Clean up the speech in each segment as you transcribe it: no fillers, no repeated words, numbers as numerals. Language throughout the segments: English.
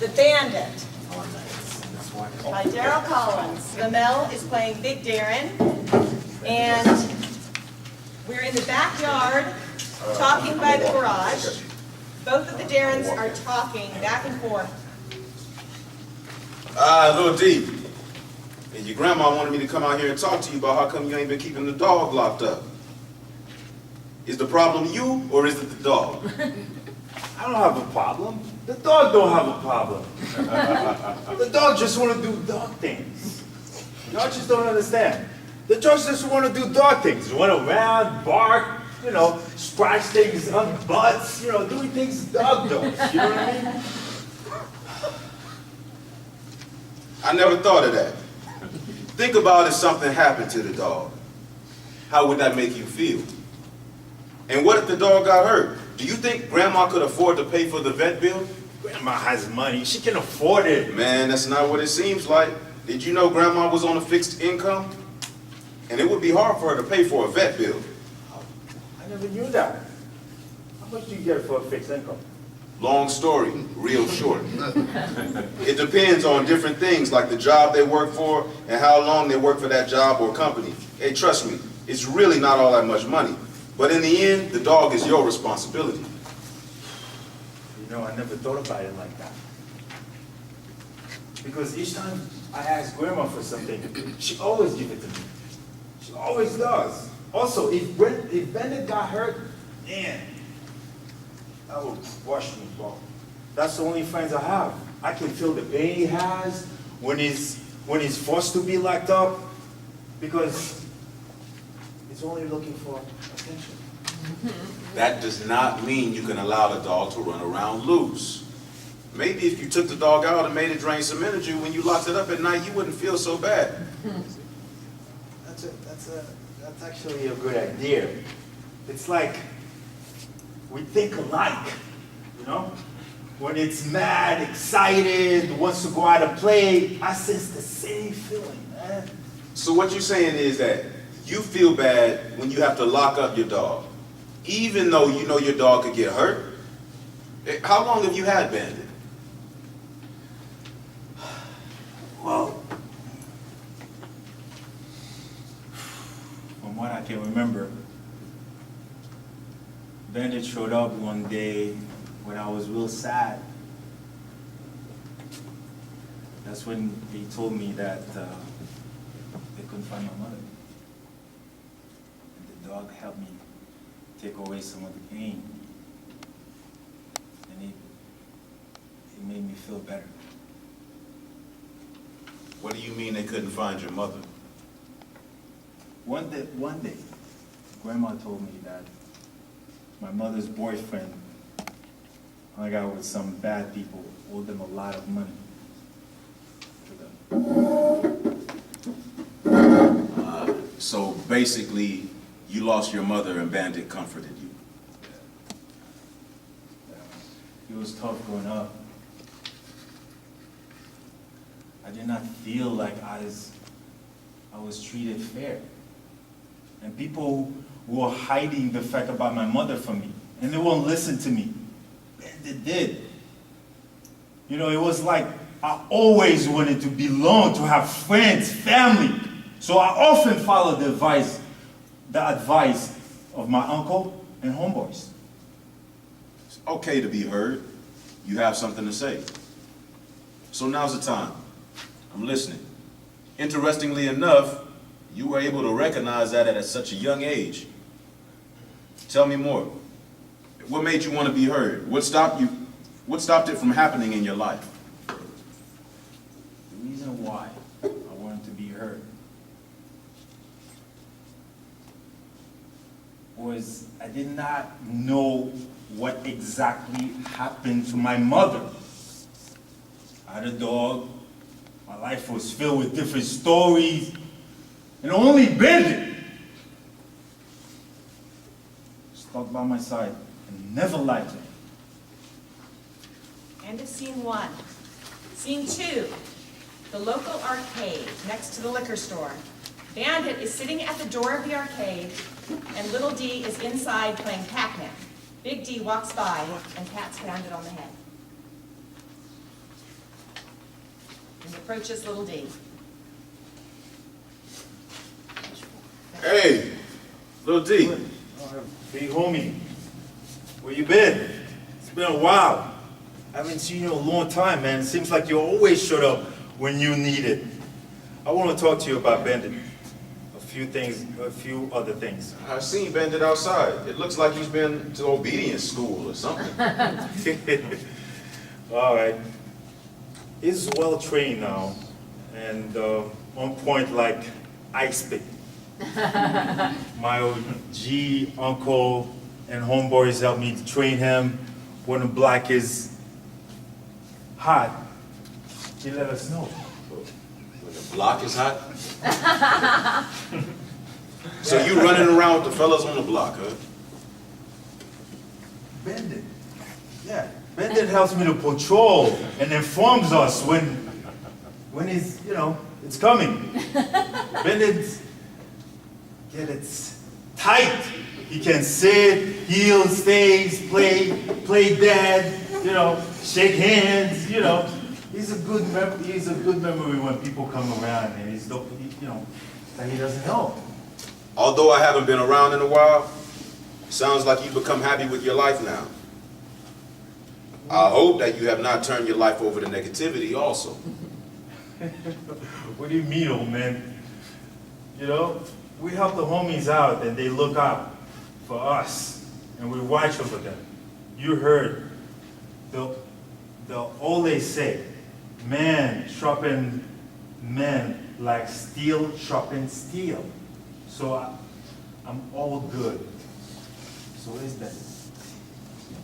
The Bandit by Darryl Collins. Lamel is playing Big Darren, and we're in the backyard talking by the garage. Both of the Darrens are talking back and forth. Little D, and your grandma wanted me to come out here and talk to you about how come you ain't been keeping the dog locked up. Is the problem you, or is it the dog? I don't have a problem. The dog don't have a problem. The dog just want to do dog things. Y'all just don't understand. The dog just want to do dog things. Run around, bark, you know, scratch things on butts, you know, doing things dog does. You know what I mean? I never thought of that. Think about if something happened to the dog. How would that make you feel? And what if the dog got hurt? Do you think Grandma could afford to pay for the vet bill? Grandma has money. She can afford it. Man, that's not what it seems like. Did you know Grandma was on a fixed income? And it would be hard for her to pay for a vet bill. I never knew that. How much do you get for a fixed income? Long story, real short. It depends on different things like the job they work for and how long they work for that job or company. Hey, trust me, it's really not all that much money. But in the end, the dog is your responsibility. You know, I never thought about it like that. Because each time I ask Grandma for something, she always gives it to me. She always does. Also, if Bandit got hurt, man, that would wash me, bro. That's the only friends I have. I can feel the pain he has when he's forced to be locked up, because he's only looking for attention. That does not mean you can allow the dog to run around loose. Maybe if you took the dog out and made it drain some energy, when you locked it up at night, you wouldn't feel so bad. That's actually a good idea. It's like we think alike, you know? When it's mad, excited, wants to go out and play, I sense the same feeling, man. So what you're saying is that you feel bad when you have to lock up your dog, even though you know your dog could get hurt? How long have you had Bandit? Well, from what I can remember, Bandit showed up one day when I was real sad. That's when he told me that they couldn't find my mother. And the dog helped me take away some of the pain. And it made me feel better. What do you mean they couldn't find your mother? One day, Grandma told me that my mother's boyfriend hung out with some bad people, owed them a lot of money. So basically, you lost your mother and Bandit comforted you. It was tough growing up. I did not feel like I was treated fair. And people were hiding the fact about my mother from me, and they won't listen to me. Bandit did. You know, it was like I always wanted to belong, to have friends, family. So I often followed the advice of my uncle and homeboys. It's okay to be heard. You have something to say. So now's the time. I'm listening. Interestingly enough, you were able to recognize that at such a young age. Tell me more. What made you want to be heard? What stopped you? What stopped it from happening in your life? The reason why I wanted to be heard was I did not know what exactly happened to my mother. I had a dog. My life was filled with different stories, and only Bandit stuck by my side and never lied to me. End of scene 1. Scene 2, the local arcade next to the liquor store. Bandit is sitting at the door of the arcade, and little D is inside playing Pac-Man. Big D walks by and pats Bandit on the head. approaches Little D. Hey, Little D. Big homie, where you been? It's been a while. I haven't seen you in a long time, man. It seems like you always showed up when you need it. I want to talk to you about Bandit. A few other things. I've seen Bandit outside. It looks like he's been to obedience school or something. All right. He's well trained now and on point like ice pick. My OG uncle and homeboys helped me to train him. When the block is hot, he let us know. When the block is hot? So you running around with the fellas on the block, huh? Bandit. Yeah. Bandit helps me to patrol and informs us when he's, it's coming. Bandit, get it tight. He can sit, heal, stays, play dead, shake hands, He's a good memory when people come around and that he doesn't know. Although I haven't been around in a while, sounds like you've become happy with your life now. I hope that you have not turned your life over to negativity also. What do you mean, old man? We help the homies out and they look out for us and we watch over them. You heard, they'll always say, man sharpen men like steel sharpen steel. So I'm all good. So is that.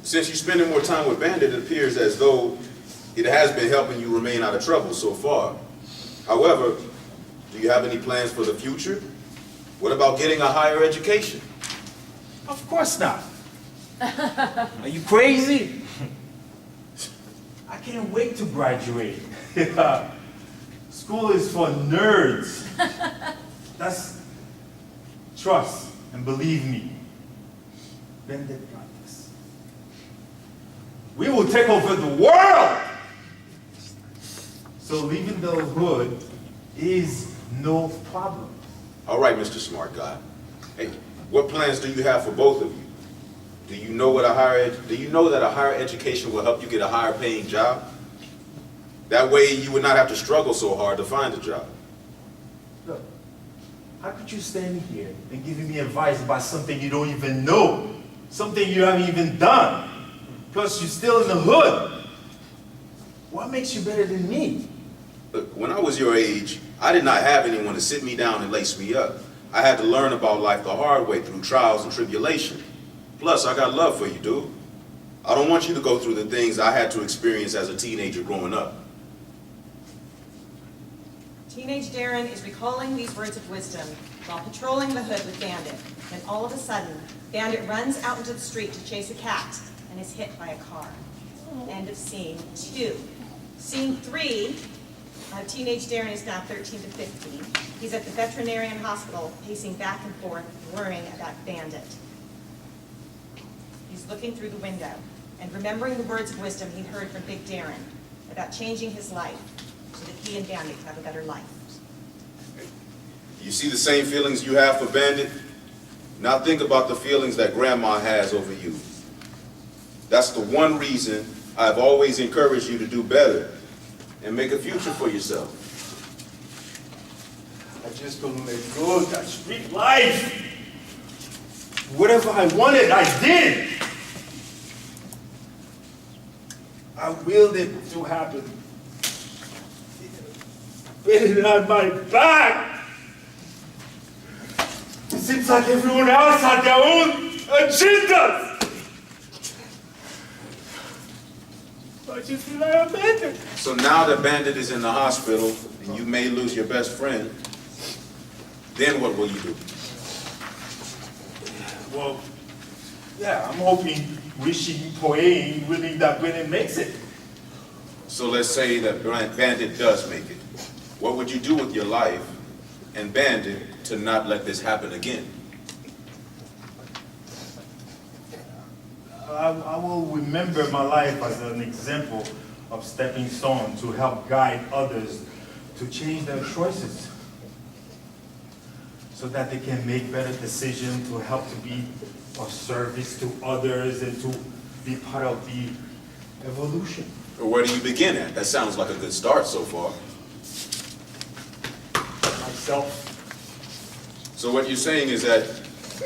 Since you're spending more time with Bandit, it appears as though it has been helping you remain out of trouble so far. However, do you have any plans for the future? What about getting a higher education? Of course not. Are you crazy? I can't wait to graduate. School is for nerds. That's trust and believe me. Bandit got this. We will take over the world. So leaving the hood is no problem. All right, Mr. Smart Guy. Hey, what plans do you have for both of you? Do you know that a higher education will help you get a higher paying job? That way you would not have to struggle so hard to find a job. Look, how could you stand here and giving me advice about something you don't even know? Something you haven't even done. Plus you're still in the hood. What makes you better than me? Look, when I was your age, I did not have anyone to sit me down and lace me up. I had to learn about life the hard way through trials and tribulation. Plus, I got love for you, dude. I don't want you to go through the things I had to experience as a teenager growing up. Teenage Darren is recalling these words of wisdom while patrolling the hood with Bandit. Then all of a sudden, Bandit runs out into the street to chase a cat and is hit by a car. End of scene 2. Scene 3, teenage Darren is now 13 to 15. He's at the veterinarian hospital, pacing back and forth, worrying about Bandit. He's looking through the window and remembering the words of wisdom he'd heard from Big Darren about changing his life so that he and Bandit could have a better life. You see the same feelings you have for Bandit? Now think about the feelings that Grandma has over you. That's the one reason I've always encouraged you to do better and make a future for yourself. I just couldn't let go of that street life. Whatever I wanted, I did. I willed it to happen. It on my back. It seems like everyone else had their own agendas. I just rely on Bandit. So now that Bandit is in the hospital and you may lose your best friend, then what will you do? Well, yeah, I'm hoping, wishing, praying, willing that Bandit makes it. So let's say that Bandit does make it. What would you do with your life and Bandit to not let this happen again? I will remember my life as an example of stepping stone to help guide others to change their choices so that they can make better decisions to help to be of service to others and to be part of the evolution. Well, where do you begin at? That sounds like a good start so far. Myself. So what you're saying is that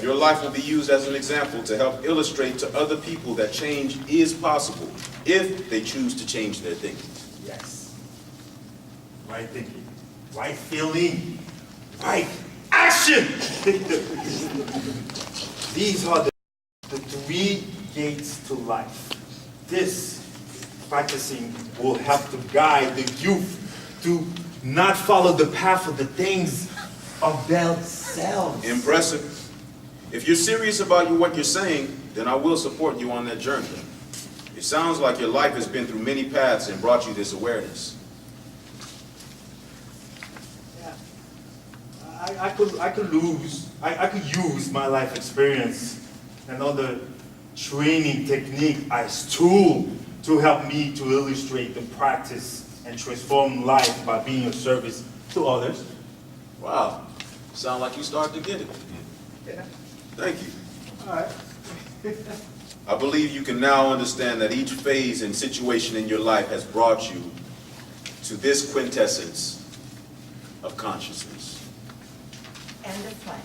your life will be used as an example to help illustrate to other people that change is possible if they choose to change their thinking. Yes. Right thinking, right feeling, right action. These are the three gates to life. This practicing will help to guide the youth to not follow the path of the things of themselves. Impressive. If you're serious about what you're saying, then I will support you on that journey. It sounds like your life has been through many paths and brought you this awareness. Yeah. I could use my life experience and other training technique as tool to help me to illustrate the practice and transform life by being of service to others. Wow. Sound like you started to get it. Yeah. Thank you. All right. I believe you can now understand that each phase and situation in your life has brought you to this quintessence of consciousness. End of play.